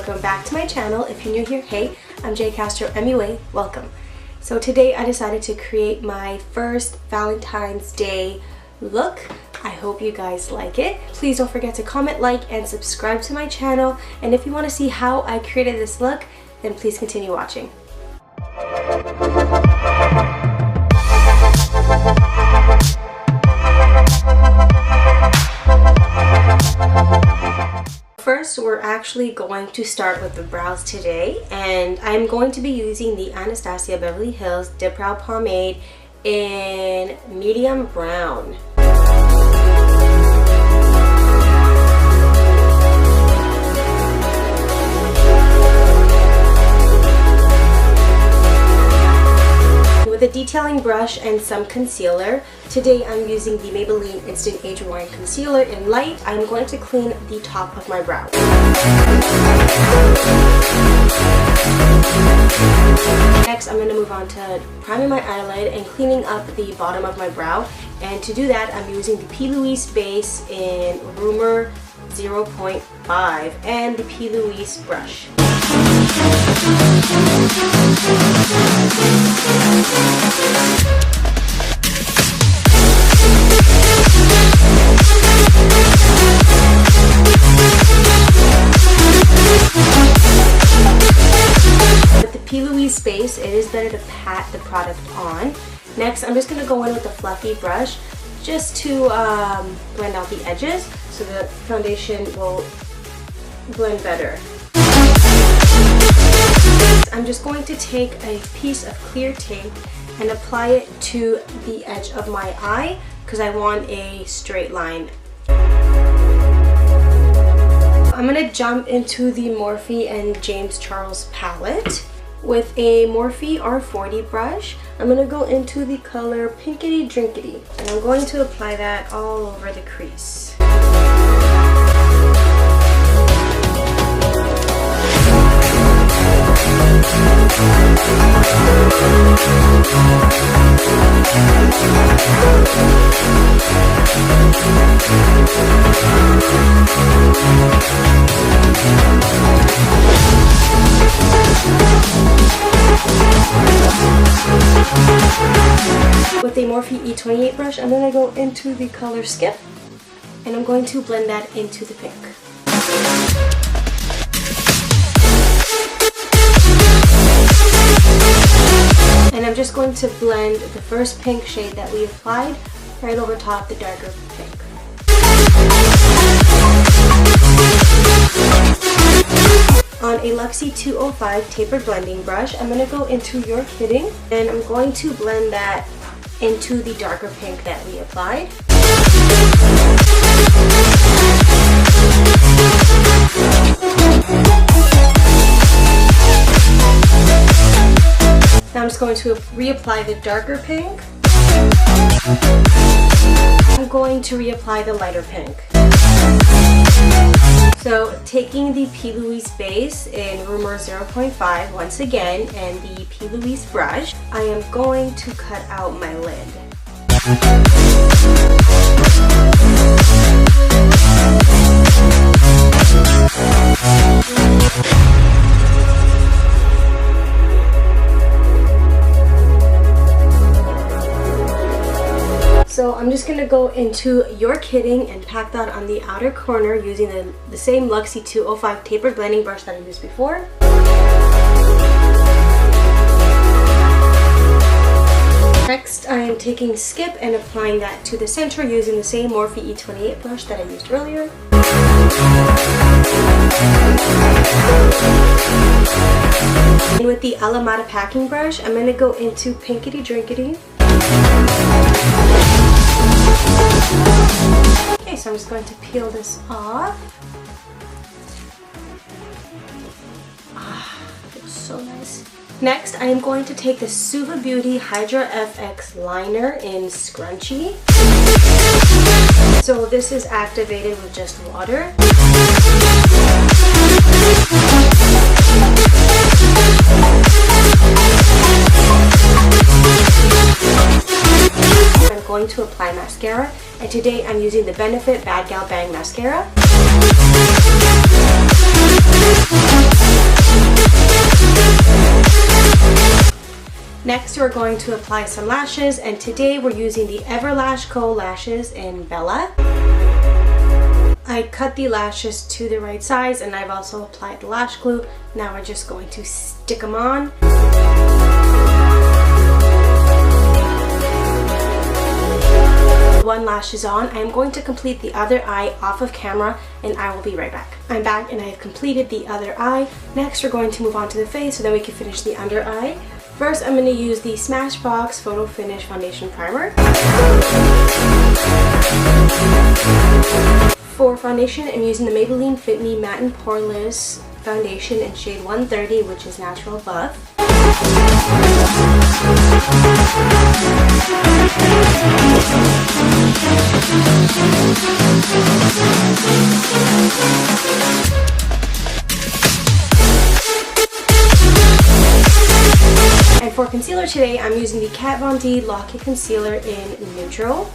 welcome back to my channel. If you're new here, hey, I'm J Castro MUA, welcome. So today I decided to create my first Valentine's Day look. I hope you guys like it. Please don't forget to comment, like, and subscribe to my channel. And if you want to see how I created this look, then please continue watching. First, we're actually going to start with the brows today, and I'm going to be using the Anastasia Beverly Hills Dip Brow Pomade in medium brown. With a detailing brush and some concealer, today I'm using the Maybelline Instant Age Rewind Concealer in light. I'm going to clean the top of my brow. Next, I'm going to move on to priming my eyelid and cleaning up the bottom of my brow. And to do that, I'm using the P.Louise base in Rumour 0.5 and the P.Louise brush. With the P.Louise base, it is better to pat the product on. Next, I'm just going to go in with a fluffy brush just to blend out the edges so the foundation will blend better. I'm just going to take a piece of clear tape and apply it to the edge of my eye because I want a straight line. I'm going to jump into the Morphe and James Charles palette. With a Morphe R40 brush, I'm going to go into the color Pinkity Drinkity, and I'm going to apply that all over the crease. With a Morphe E28 brush, I'm going to go into the color Skip, and I'm going to blend that into the pink. And I'm just going to blend the first pink shade that we applied right over top the darker pink. On a Luxie 205 tapered blending brush, I'm going to go into You're Kidding, and I'm going to blend that into the darker pink that we applied. Now I'm just going to reapply the darker pink. I'm going to reapply the lighter pink. So taking the P.Louise base in Rumour 0.5 once again and the P.Louise brush, I am going to cut out my lid. So I'm just going to go into You're Kidding and pack that on the outer corner using the same Luxie 205 tapered blending brush that I used before. Next, I am taking Skip and applying that to the center using the same Morphe E28 brush that I used earlier. And with the Alamata packing brush, I'm going to go into Pinkity Drinkity. Okay, so I'm just going to peel this off. Ah, feels so nice. Next, I am going to take the Suva Beauty Hydra FX liner in Scrunchie. So this is activated with just water. I'm going to apply mascara, and today I'm using the Benefit Bad Gal Bang Mascara. Next, we're going to apply some lashes, and today we're using the Everlash Co lashes in Bella. I cut the lashes to the right size, and I've also applied the lash glue. Now we're just going to stick them on. One lash is on. I am going to complete the other eye off of camera, and I will be right back. I'm back and I have completed the other eye. Next, we're going to move on to the face so that we can finish the under eye. First, I'm going to use the Smashbox Photo Finish Foundation Primer. For foundation, I'm using the Maybelline Fit Me Matte and Poreless Foundation in shade 130, which is Natural Buff. And for concealer today, I'm using the Kat Von D Lock-It Concealer in Neutral.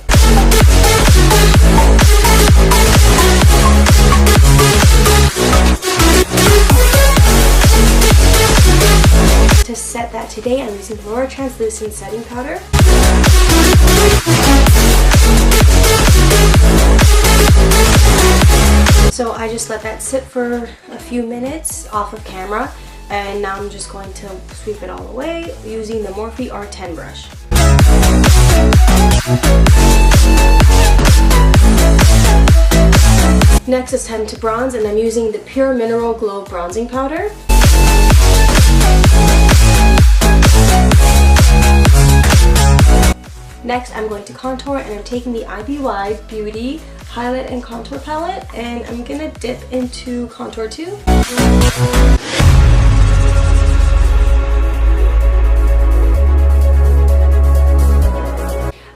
To set that today, I'm using Laura Translucent Setting Powder. So I just let that sit for a few minutes off of camera, and now I'm just going to sweep it all away using the Morphe R10 brush. Next, it's time to bronze, and I'm using the Pure Mineral Glow Bronzing Powder. Next, I'm going to contour, and I'm taking the IBY Beauty Highlight and Contour Palette, and I'm gonna dip into Contour 2.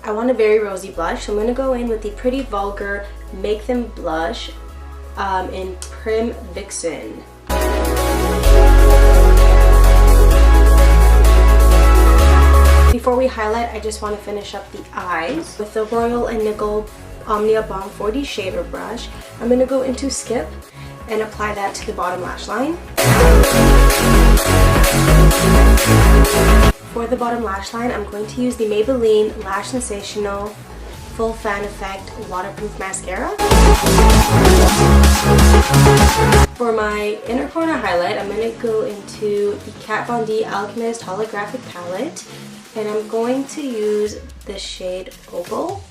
I want a very rosy blush, so I'm going to go in with the Pretty Vulgar Make Them Blush in Prim Vixen. Before we highlight, I just want to finish up the eyes. With the Royal and Nickel Omnia Balm 4D Shader Brush, I'm going to go into Skip and apply that to the bottom lash line. For the bottom lash line, I'm going to use the Maybelline Lash Sensational Full Fan Effect Waterproof Mascara. For my inner corner highlight, I'm going to go into the Kat Von D Alchemist Holographic Palette, and I'm going to use the shade Opal.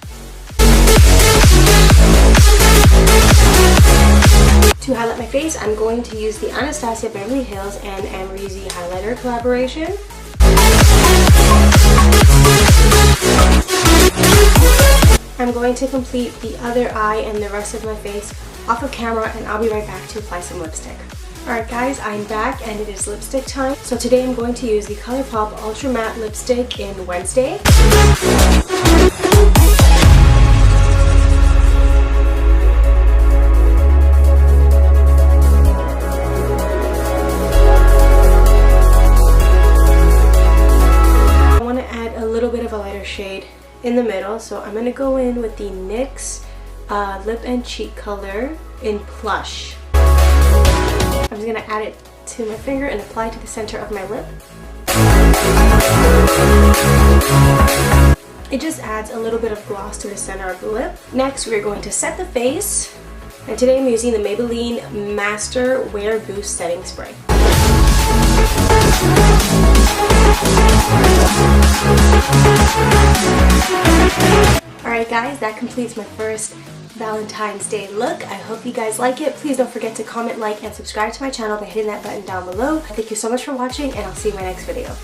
To highlight my face, I'm going to use the Anastasia Beverly Hills and Amrezy highlighter collaboration. I'm going to complete the other eye and the rest of my face off of camera, and I'll be right back to apply some lipstick. Alright guys, I'm back and it is lipstick time. So today I'm going to use the ColourPop Ultra Matte Lipstick in Wednesday. I want to add a little bit of a lighter shade in the middle, so I'm going to go in with the NYX Lip and Cheek color in Plush. I'm just going to add it to my finger and apply to the center of my lip. It just adds a little bit of gloss to the center of the lip. Next, we're going to set the face, and today I'm using the Maybelline Master Wear Boost Setting Spray. Alright guys, that completes my first Valentine's Day look. I hope you guys like it. Please don't forget to comment, like, and subscribe to my channel by hitting that button down below. Thank you so much for watching, and I'll see you in my next video.